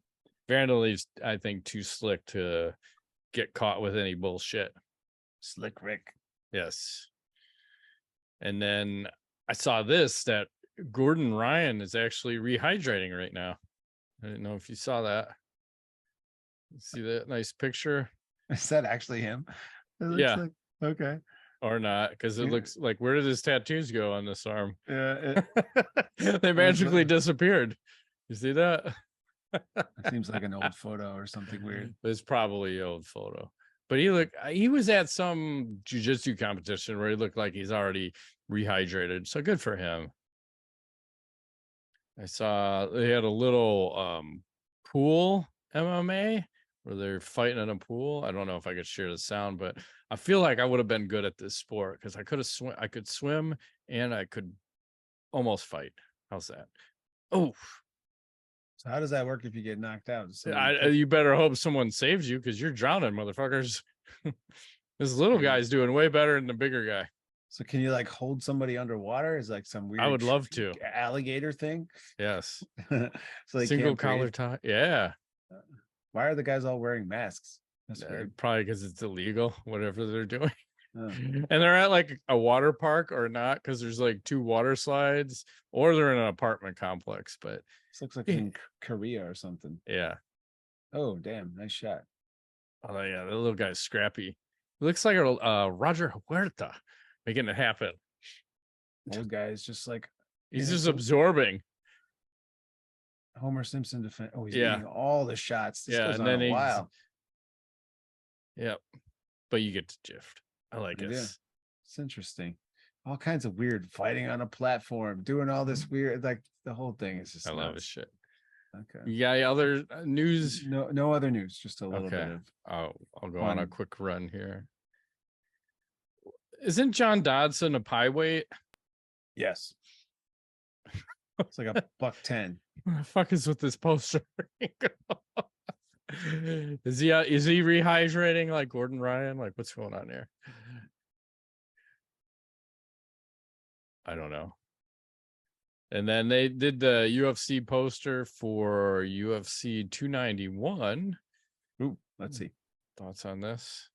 Wanderlei's, I think, too slick to get caught with any bullshit. Slick Rick. Yes. And then I saw that Gordon Ryan is actually rehydrating right now. I didn't know if you saw that. See that nice picture? Is that actually him? It looks like, okay. Or not, because it looks like, where did his tattoos go on this arm? Yeah, they magically disappeared. You see that? It seems like an old photo or something weird. It's probably an old photo. But he was at some jiu-jitsu competition where he looked like he's already rehydrated. So good for him. I saw they had a little pool MMA where they're fighting in a pool. I don't know if I could share the sound, but I feel like I would have been good at this sport because I could swim and I could almost fight. How's that? Oh. So how does that work if you get knocked out? You better hope someone saves you because you're drowning, motherfuckers. This little guy's doing way better than the bigger guy. So can you like hold somebody underwater? Is like some weird I would love to alligator thing? Yes. So they single collar tie. Yeah. Why are the guys all wearing masks? That's weird. Probably because it's illegal, whatever they're doing. Oh. And they're at like a water park or not, because there's like 2 water slides, or they're in an apartment complex. But this looks like in Korea or something. Yeah. Oh, damn. Nice shot. Oh, yeah. The little guy's scrappy. He looks like a Roger Huerta making it happen. Old guy is just like, he's just absorbing. Homer Simpson defense. Oh, he's getting all the shots. This goes and on then a while. Yep. But you get to gift. I like it. It's interesting. All kinds of weird fighting on a platform, doing all this weird, like the whole thing is just I love his shit. Okay. Yeah, other news? No other news, just a little bit of I'll go on a quick run here. Isn't John Dodson a pie weight? Yes. It's like a $110. What the fuck is with this poster? Is he rehydrating like Gordon Ryan? Like, what's going on here? I don't know. And then they did the UFC poster for UFC 291. Ooh, let's see. Thoughts on this?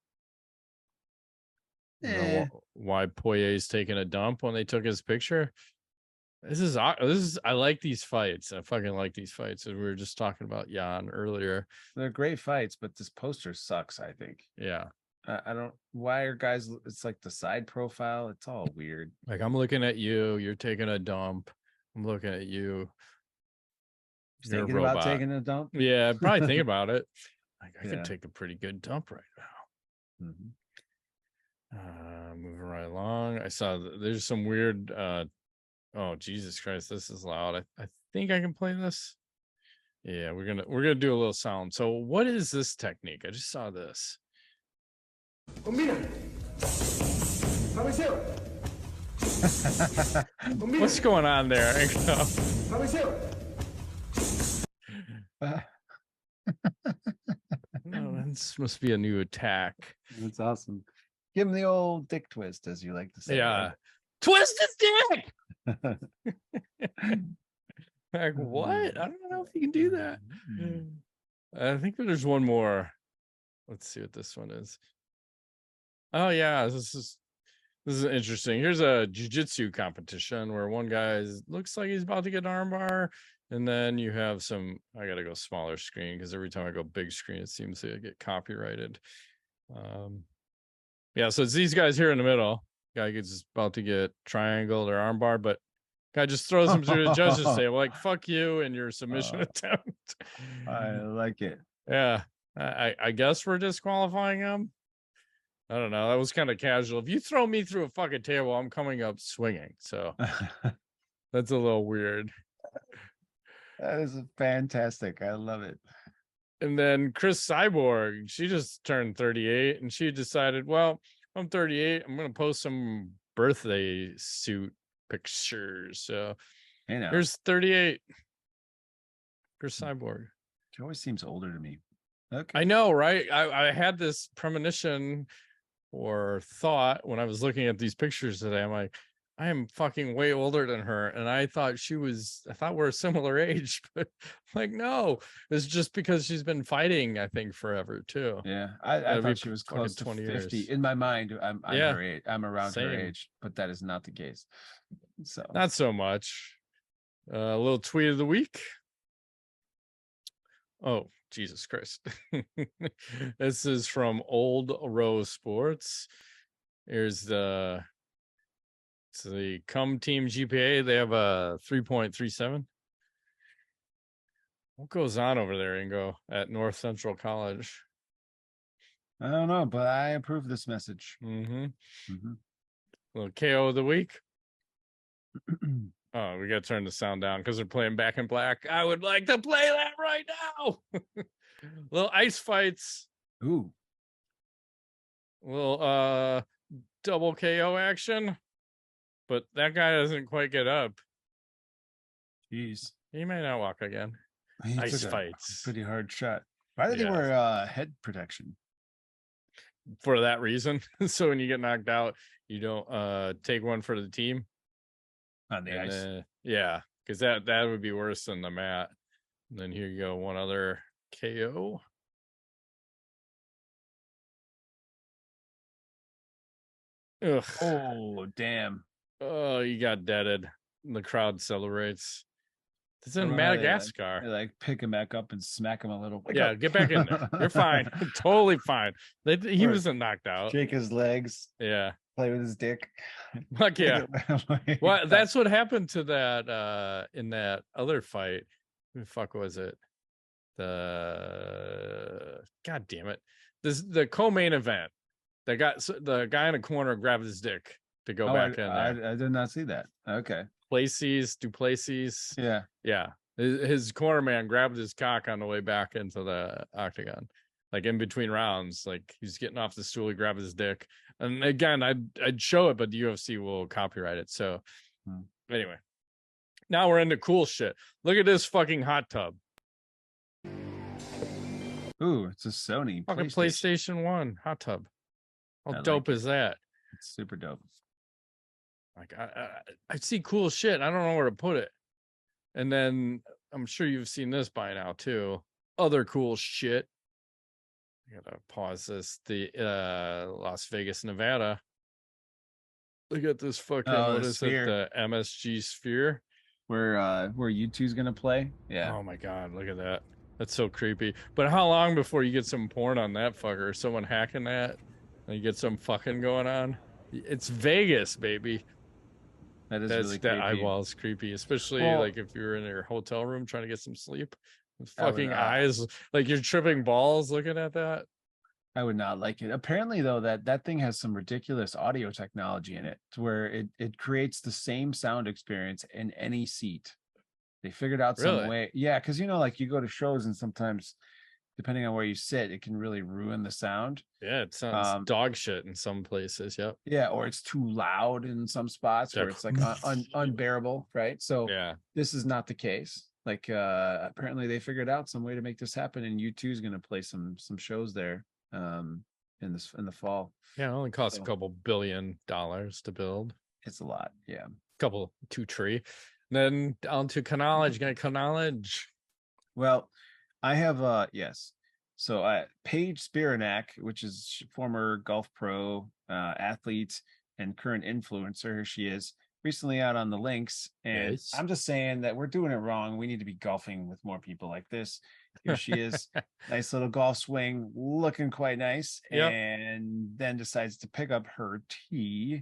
Why Poirier's taking a dump when they took his picture? This is I like these fights. I fucking like these fights. As we were just talking about Jan earlier. They're great fights, but this poster sucks, I think. Yeah. I don't, why are guys, it's like the side profile, it's all weird. Like, I'm looking at you, you're taking a dump. I'm looking at you. Thinking about taking a dump? Yeah, probably think about it. Like, I could take a pretty good dump right now. Mm-hmm. Moving right along. I saw there's some weird oh Jesus Christ, this is loud. I think I can play this. Yeah, we're gonna do a little sound. So what is this technique? I just saw this. What's going on there? No, this must be a new attack. That's awesome. Give him the old dick twist, as you like to say. Yeah. Right? Twist his dick. Like, what? I don't know if you can do that. I think there's one more. Let's see what this one is. Oh yeah, this is interesting. Here's a jiu-jitsu competition where one guy looks like he's about to get an armbar, and then you have some. I gotta go smaller screen because every time I go big screen, it seems to get copyrighted. Yeah, so it's these guys here in the middle. Guy gets about to get triangle or armbar, but guy just throws him through the judges table, like "fuck you" and your submission attempt. I like it. Yeah, I guess we're disqualifying him. I don't know. That was kind of casual. If you throw me through a fucking table, I'm coming up swinging. So that's a little weird. That is fantastic. I love it. And then Cris Cyborg, she just turned 38 and she decided, well, I'm 38. I'm going to post some birthday suit pictures. So here's 38. Cris Cyborg. She always seems older to me. Okay. I know, right? I had this premonition or thought when I was looking at these pictures today. I'm like, I am fucking way older than her. And I thought we're a similar age, but like, no, it's just because she's been fighting, I think, forever too. Yeah. I thought she was close to 20 50. years. In my mind, I'm her age. I'm around her Same. age, but that is not the case. So not so much. A little tweet of the week. Oh, Jesus Christ. This is from Old Rose Sports. Here's the Come Team GPA. They have a 3.37. What goes on over there, Ingo, at North Central College? I don't know, but I approve this message. Little KO of the week. Oh, we got to turn the sound down because they're playing Back in Black. I would like to play that right now. Little ice fights. Ooh. Little double KO action. But that guy doesn't quite get up. Jeez. He may not walk again. Ice fights. Pretty hard shot. Why do they wear head protection? For that reason. So when you get knocked out, you don't take one for the team. On the ice. Yeah, because that would be worse than the mat. And then here you go, one other KO. Ugh. Oh, damn. Oh, you got deaded. The crowd celebrates. It's in Madagascar. They like pick him back up and smack him a little. Yeah, get back in there. You're fine. Totally fine. He wasn't knocked out. Shake his legs. Yeah. Play with his dick. Fuck yeah. Well, that's what happened to that in that other fight. Who the fuck was it? God damn it. The co-main event. The guy in the corner grabbed his dick to go back in there. I did not see that. Okay. Duplessis. Yeah. His corner man grabbed his cock on the way back into the octagon. Like in between rounds, like he's getting off the stool, he grabbed his dick. And again, I'd show it, but the UFC will copyright it. So anyway, now we're into cool shit. Look at this fucking hot tub. Ooh, it's a Sony fucking PlayStation 1 hot tub. How dope is that? It's super dope. Like I see cool shit. I don't know where to put it. And then I'm sure you've seen this by now too. Other cool shit. I gotta pause this. The Las Vegas, Nevada. Look at this fucking what is it? The MSG Sphere. Where U2's gonna play. Yeah. Oh my god, look at that. That's so creepy. But how long before you get some porn on that fucker? Someone hacking that? And you get some fucking going on? It's Vegas, baby. Really creepy. That eyeball's creepy, especially like if you're in your hotel room trying to get some sleep. With fucking eyes, like you're tripping balls looking at that. I would not like it. Apparently, though, that thing has some ridiculous audio technology in it, to where it creates the same sound experience in any seat. They figured out some way. Yeah, because like you go to shows and sometimes, depending on where you sit, it can really ruin the sound. Yeah, it sounds dog shit in some places. Yep. Yeah, or it's too loud in some spots where it's like unbearable, right? So this is not the case. Like apparently they figured out some way to make this happen, and U2 is going to play some shows there in the fall. Yeah, it only costs a couple $1 billion to build. It's a lot. Yeah. $2 trillion. Then on to Knowledge. Well, I have yes. So Paige Spiranak, which is former golf pro, athlete, and current influencer. Here she is, recently out on the links. And I'm just saying that we're doing it wrong. We need to be golfing with more people like this. Here she is. Nice little golf swing, looking quite nice. Yep. And then decides to pick up her tee,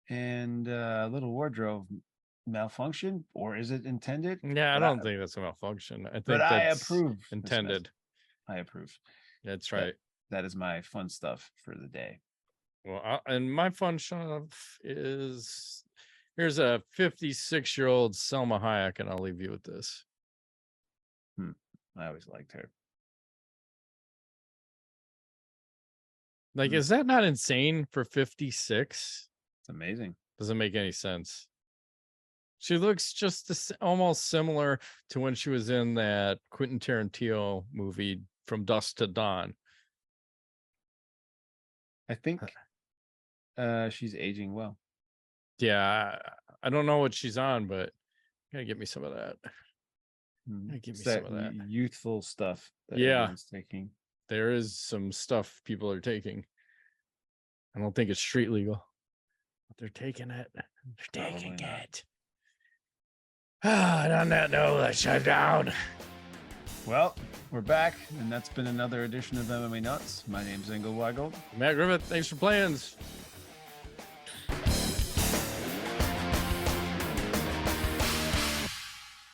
and a little wardrobe malfunction, or is it intended? Yeah, I don't think that's a malfunction. I think that's I approve. Intended. I approve. That's right. That is my fun stuff for the day. Well, and my fun stuff is, here's a 56-year-old Salma Hayek, and I'll leave you with this. I always liked her. Like, is that not insane for 56? It's amazing. Doesn't make any sense. She looks just almost similar to when she was in that Quentin Tarantino movie From Dusk to Dawn. I think she's aging well. Yeah, I don't know what she's on, but you gotta get me some of that. Give me some of that youthful stuff that everyone's taking. There is some stuff people are taking. I don't think it's street legal, but they're taking it. They're taking it. And on that note, let's shut down. Well, we're back, and that's been another edition of MMA Nuts. My name's Engel Weigel. Matt Griffith, thanks for playing.